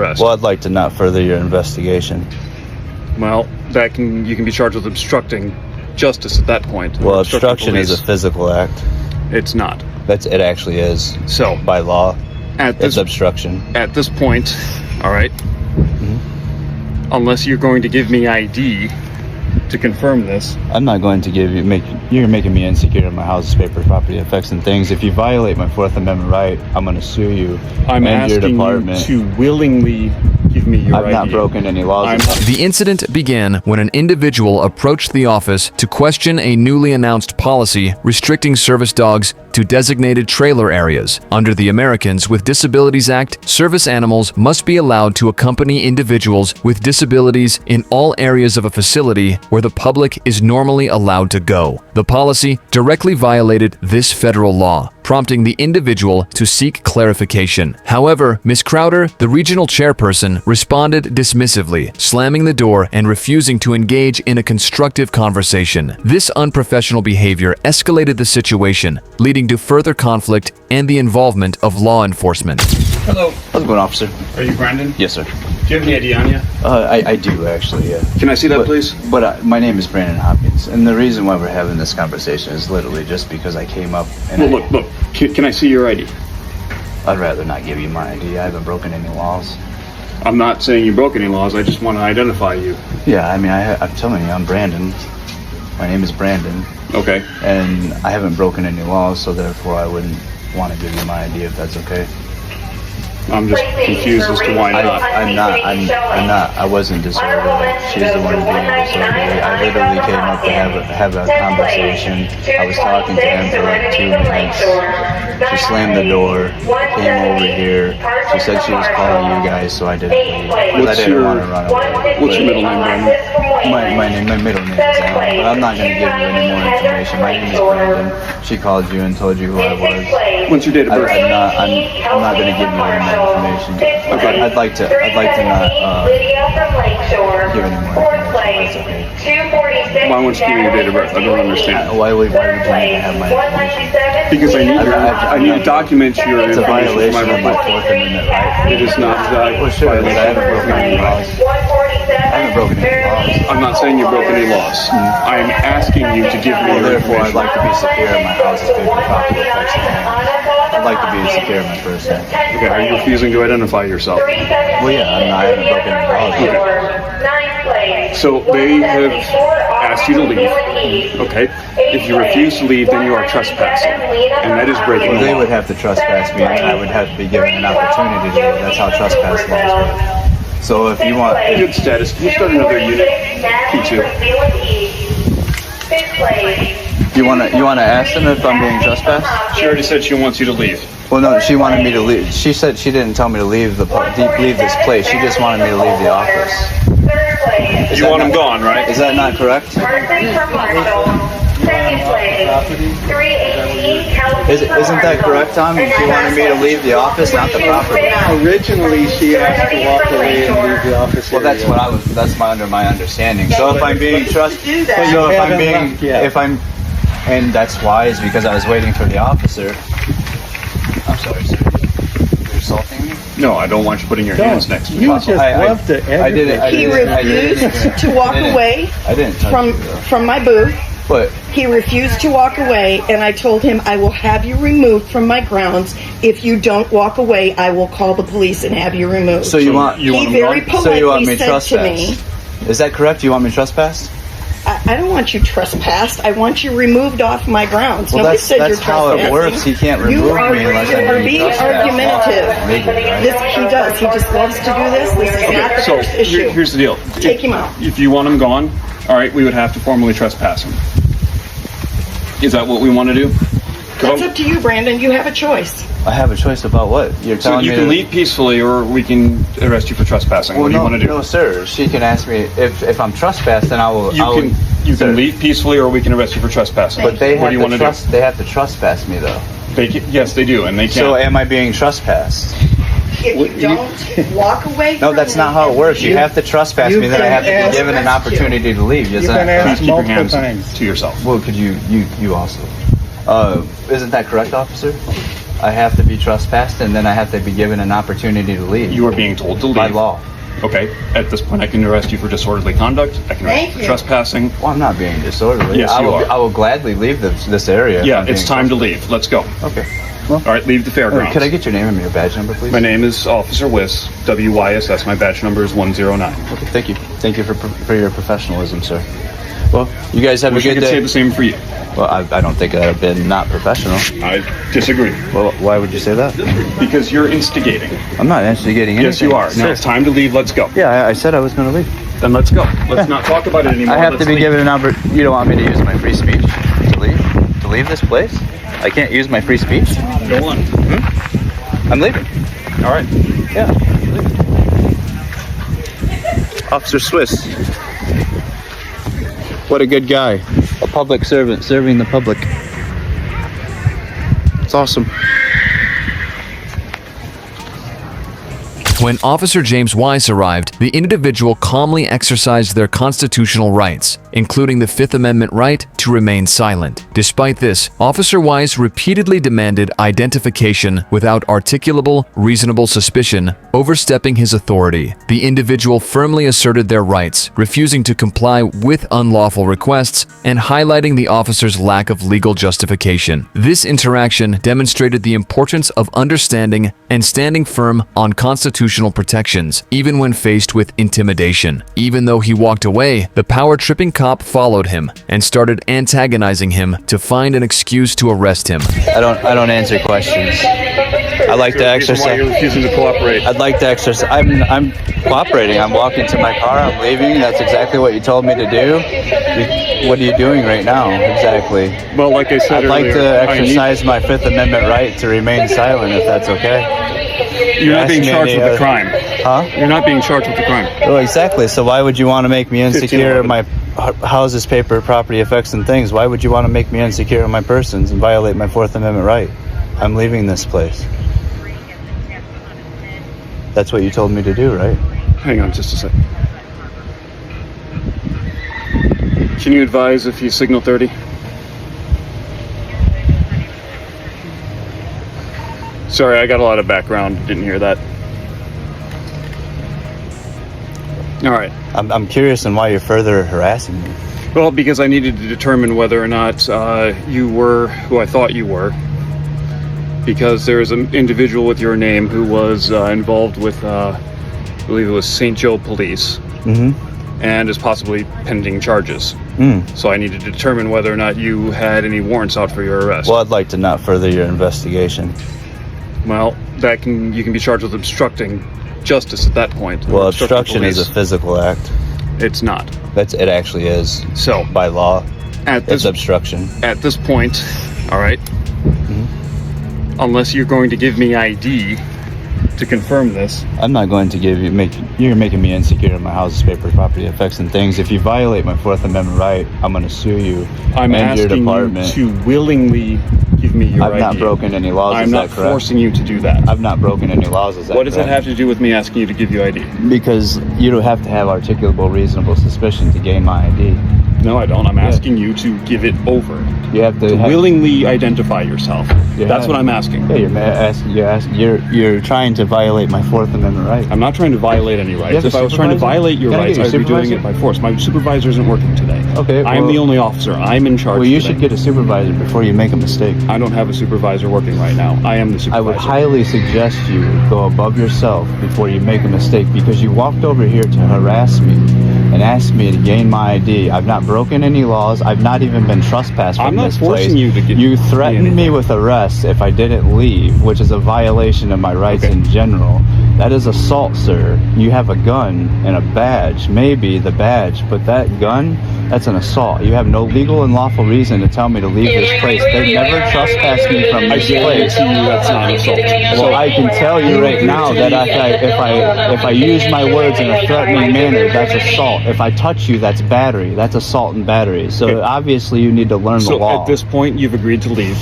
arrest. Well, I'd like to not further your investigation. Well, you can be charged with obstructing justice at that point. Well, obstruction is a physical act. It's not. It actually is. So, by law, it's obstruction. At this point, all right, unless you're going to give me ID to confirm this. I'm not going to you're making me insecure in my house's paper property effects and things. If you violate my Fourth Amendment right, I'm going to sue you and your department. You to willingly give me your ID. I've not broken any laws. The incident began when an individual approached the office to question a newly announced policy restricting service dogs to designated trailer areas. Under the Americans with Disabilities Act, service animals must be allowed to accompany individuals with disabilities in all areas of a facility where the public is normally allowed to go. The policy directly violated this federal law, prompting the individual to seek clarification. However, Ms. Crowder, the regional chairperson, responded dismissively, slamming the door and refusing to engage in a constructive conversation. This unprofessional behavior escalated the situation, leading to further conflict and the involvement of law enforcement. Hello. How's it going, officer? Are you Brandon? Yes, sir. Do you have any ID on you? I do, actually, yeah. Can I see that, please? But my name is Brandon Hopkins, and the reason why we're having this conversation is literally just because I came up and... Well, look. Can I see your ID? I'd rather not give you my ID. I haven't broken any laws. I'm not saying you broke any laws. I just want to identify you. Yeah, I mean, I'm telling you, I'm Brandon. My name is Brandon. Okay. And I haven't broken any laws, so therefore I wouldn't want to give you my ID if that's okay. I'm just confused as to why not. I'm not. I wasn't disorderly. She's the one being disorderly. I literally came up to have a conversation. I was talking to him for like 2 minutes. She slammed the door, came over here. She said she was calling you guys, so I didn't leave. I didn't want to run away. What's your middle name, Brandon? My middle name is Alan, but I'm not going to give you any more information. My name is Brandon. She called you and told you who I was. What's your date of birth? I'm not going to give you any more information. Okay. I'd like to not give any more information. That's okay. Why won't you give me your date of birth? I don't understand. Why would you need to have my information? Because I need to document your It's a information violation of my Fourth Amendment right. It is not Well, sure, I haven't broken any laws. I haven't broken any laws. I'm not saying you broke any laws. I'm asking you to give me your Therefore, I'd information. like to be secure in my house's paper property effects and things. I'd like to be secure in my person. Okay, are you refusing to identify yourself? Well, yeah, I haven't broken any laws yet. So they have asked you to leave. Okay. If you refuse to leave, then you are trespassing, and that is breaking the They law. would have to trespass me, and I would have to be given an opportunity to leave. That's how trespass laws work. So if you want... Good status. Can you start another unit? P2. You want to ask them if I'm being trespassed? She already said she wants you to leave. Well, no, she wanted me to leave. She said she didn't tell me to leave leave this place. She just wanted me to leave the office. You want him gone, right? Is that not correct? Isn't that correct, Tom? She wanted me to leave the office, not the property. Originally, she asked to walk away and leave the office. Well, that's what under my understanding. So if I'm being trusted, and that's why is because I was waiting for the officer. I'm sorry, sir. You're assaulting me? No, I don't want you putting your hands next to me. You just love to aggravate. He refused to walk away I didn't touch you, though. from my booth. But He refused to walk away, and I told him, I will have you removed from my grounds. If you don't walk away, I will call the police and have you removed. so you want He very politely said to me, Is that correct? You want me trespassed? I don't want you trespassed. I want you removed off my grounds. Well, Nobody said you're that's how trespassing. it works. He can't remove You are me unless I'm being trespassed. argumentative. Legally, right? He does. He just loves to do this. This is not the So first issue. here's the deal. Take him out. If you want him gone, all right, we would have to formally trespass him. Is that what we want to do? That's up to you, Brandon. You have a choice. I have a choice about what? You're So telling you me can leave peacefully, or we can arrest you for trespassing. Well, What do you want to do? No, sir. She can ask me if I'm trespassed, then I will. You can leave peacefully, or we can arrest you for trespassing. But they what do you want to do? They have to trespass me, though. Yes, they do, and they So can. am I being trespassed? If you don't walk away No, from that's me, not how it works. You have to trespass you me, then I have to can be given an opportunity to leave. You've Isn't been that asked correct? Keep your multiple hands times. to yourself. Well, could you also? Isn't that correct, officer? I have to be trespassed, and then I have to be given an opportunity to leave. You are being told to leave. By law. Okay. At this point, I can arrest you for disorderly conduct. I can arrest you for trespassing. Well, I'm not being disorderly. Yes, you are. I will gladly leave this area. Yeah, it's time to leave. Let's go. Okay. Well, all right, leave the fairgrounds. Could I get your name and your badge number, please? My name is Officer Wyss, WYSS. My badge number is 109. Okay, thank you. Thank you for your professionalism, sir. Well, you guys have Wish a I good could day. say the same for you. Well, I don't think I've been not professional. I disagree. Well, why would you say that? Because you're instigating. I'm not instigating anything. Yes, you are. Now it's time to leave. Let's go. Yeah, I said I was going to leave. Then let's go. Let's not talk about it anymore. I have Let's to be leave. given an opportunity. You don't want me to use my free speech to leave? To leave this place? I can't use my free speech? Go on. I'm leaving. All right. Yeah. I'm leaving. Officer Swiss. What a good guy. A public servant serving the public. It's awesome. When Officer James Weiss arrived, the individual calmly exercised their constitutional rights, including the Fifth Amendment right to remain silent. Despite this, Officer Weiss repeatedly demanded identification without articulable, reasonable suspicion, overstepping his authority. The individual firmly asserted their rights, refusing to comply with unlawful requests and highlighting the officer's lack of legal justification. This interaction demonstrated the importance of understanding and standing firm on constitutional protections, even when faced with intimidation. Even though he walked away, the power-tripping cop followed him and started antagonizing him to find an excuse to arrest him. I don't answer questions. I like to Why exercise. you're refusing to cooperate? I'd like to exercise. I'm cooperating. I'm walking to my car. I'm leaving. That's exactly what you told me to do. What are you doing right now? Exactly. Well, like I said I'd like earlier, to exercise my Fifth Amendment right to remain silent, if that's okay. You're not being Ask me charged any with a other- crime. Huh? You're not being charged with a crime. Well, exactly. So why would you want to make me insecure of 1511. my houses, paper, property, effects, and things? Why would you want to make me insecure of my persons and violate my Fourth Amendment right? I'm leaving this place. That's what you told me to do, right? Hang on just a sec. Can you advise if you signal 30? Sorry, I got a lot of background. Didn't hear that. All right. I'm curious on why you're further harassing me. Well, because I needed to determine whether or not you were who I thought you were. Because there is an individual with your name who was involved with, I believe it was St. Joe Police, and is possibly pending charges. So I needed to determine whether or not you had any warrants out for your arrest. Well, I'd like to not further your investigation. Well, you can be charged with obstructing justice at that point. Well, Or obstruction is a police. physical act. It's not. It actually is. So By law, at it's this obstruction. at this point, all right. Unless you're going to give me ID to confirm this. I'm not going to you're making me insecure of my house's paper, property, effects, and things. If you violate my Fourth Amendment right, I'm going to sue you I'm and your asking department. you to willingly give me your I've ID. not broken any laws, I'm is not that correct? forcing you to do that. I've not broken any laws, is that What does that correct? have to do with me asking you to give you ID? Because you don't have to have articulable reasonable suspicion to gain my ID. No, I don't. I'm asking you to give it over. You have to Willingly identify yourself. Yeah. That's what I'm asking. Yeah, you're trying to violate my Fourth Amendment right. I'm not trying to violate any rights. have a If I was trying to supervisor? violate your Can I rights, get I'd your be doing supervisor? it by force. My supervisor isn't working today. Okay, I'm well- the only officer. I'm in charge Well, you today. should get a supervisor before you make a mistake. I don't have a supervisor working right now. I am the supervisor. I would highly suggest you go above yourself before you make a mistake, because you walked over here to harass me and asked me to gain my ID. I've not broken any laws. I've not even been trespassed from I'm not this forcing place. you to get You threatened anything. me with arrest if I didn't leave, which is a violation of my rights Okay. in general. That is assault, sir. You have a gun and a badge, maybe the badge, but that gun, that's an assault. You have no legal and lawful reason to tell me to leave this place. They never trespassed me from I this place. guarantee you that's not assault. Well, I can tell you right now that if I use my words in a threatening manner, that's assault. If I touch you, that's battery. That's assault and battery. So Okay. obviously you need to learn the So law. at this point, you've agreed to leave.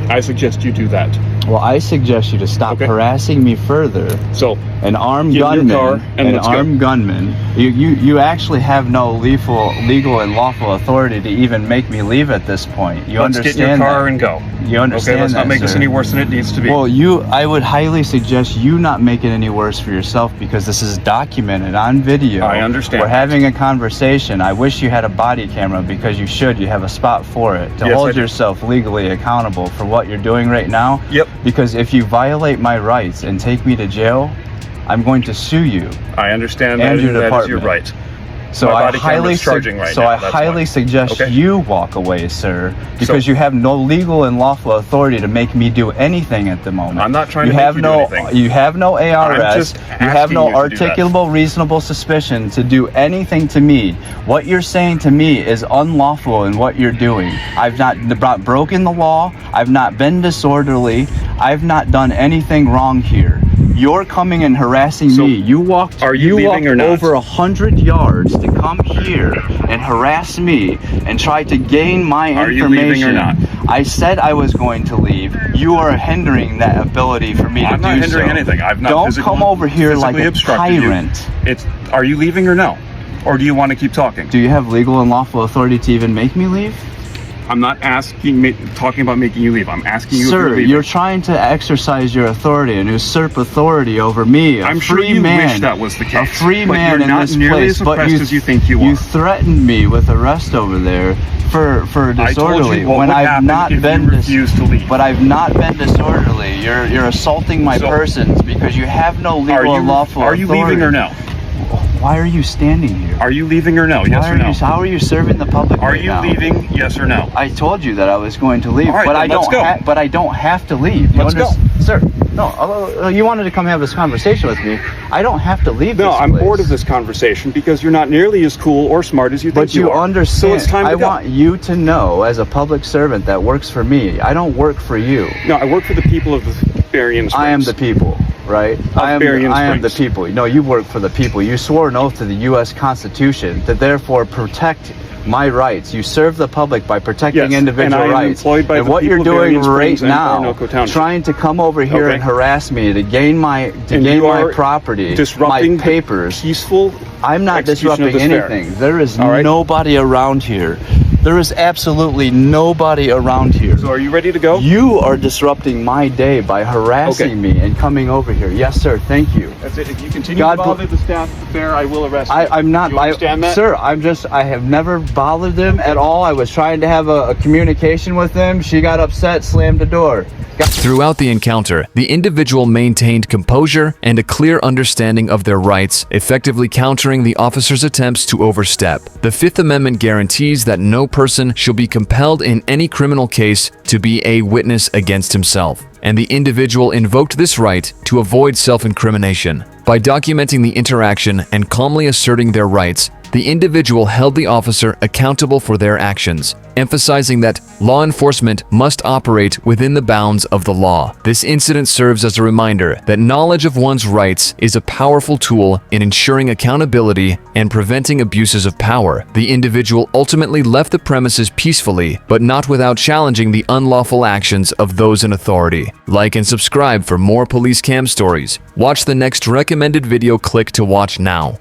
I suggest you do that. Well, I suggest you to stop harassing me further. So, An armed get in your car gunman, and an let's go. armed gunman. You actually have no legal and lawful authority to even make me leave at this point. You Let's understand get in your car that? and go. You understand Okay, let's not that, make this sir? any worse than it needs to be. Well, I would highly suggest you not make it any worse for yourself, because this is documented on video. I understand. We're having a conversation. I wish you had a body camera, because you should. You have a spot for it to Yes, I hold do. yourself legally accountable for what you're doing right now. Yep. Because if you violate my rights and take me to jail, I'm going to sue you. I understand And that, your that is your department. right. So My I body highly camera's charging right so now, I that's highly why. suggest Okay. you walk away, sir, because So- you have no legal and lawful authority to make me do anything at the moment. I'm not trying you to make have you no, do anything. You have no I'm ARS. just You have asking no you to do that. articulable, reasonable suspicion to do anything to me. What you're saying to me is unlawful in what you're doing. I've not broken the law. I've not been disorderly. I've not done anything wrong here. You're coming and harassing So, me. You walked. are you leaving walked or not? over 100 yards to come here and harass me and try to gain my Are you information. leaving or not? I said I was going to leave. You are hindering that ability for me to do so. I'm not hindering anything. I've not Don't come over here like a obstructed tyrant. you. Are you leaving or no? Or do you want to keep talking? Do you have legal and lawful authority to even make me leave? I'm not talking about making you leave. I'm asking you if Sir, you're leaving. you're trying to exercise your authority and usurp authority over me, a I'm sure free you man, wish that was the a case, free but man you're in not this nearly place. as But oppressed as you think you are. You threatened me with arrest over there for I told disorderly you what when would I've happen not if been you refused to leave. But I've not been disorderly. You're assaulting my So- persons because you have no legal and lawful Are you authority. leaving or no? Why are you standing here? Are you leaving or no? Yes Why or are no? how are you serving the public Are right you now? leaving? Yes or no? I told you that I was going to leave, All right, but then let's go. But I don't have to leave. Let's go. Sir. No, you wanted to come have this conversation with me. I don't have to leave. No, this I'm place. bored of this conversation because you're not nearly as cool or smart as you think But you are. understand. So it's time to I go. want you to know, as a public servant that works for me, I don't work for you. No, I work for the people of the Berrien Springs. I am the people, right? I am the Springs. people. No, you work for the people. You swore an oath to the U.S. Constitution to therefore protect my rights. You serve the public by protecting Yes, individual and I am rights. employed by and the what you're people of doing Berrien right Springs and now, Orinoco Township. trying to come over here Okay. and harass me to gain my you are property, disrupting my papers. peaceful. I'm not execution of disrupting this fair. anything. There is All right. nobody around here. There is absolutely nobody around here. So are you ready to go? You are disrupting my day by harassing me and coming over here. Yes, sir. Thank you. That's it. If you continue God to bother the staff at the fair, I will arrest you. I'm not. Do you understand that? Sir, I have never bothered them at all. I was trying to have a communication with them. She got upset, slammed the door. Throughout the encounter, the individual maintained composure and a clear understanding of their rights, effectively countering the officer's attempts to overstep. The Fifth Amendment guarantees that no person shall be compelled in any criminal case to be a witness against himself, and the individual invoked this right to avoid self-incrimination. By documenting the interaction and calmly asserting their rights, the individual held the officer accountable for their actions, emphasizing that law enforcement must operate within the bounds of the law. This incident serves as a reminder that knowledge of one's rights is a powerful tool in ensuring accountability and preventing abuses of power. The individual ultimately left the premises peacefully, but not without challenging the unlawful actions of those in authority. Like and subscribe for more police cam stories. Watch the next recommended video click to watch now.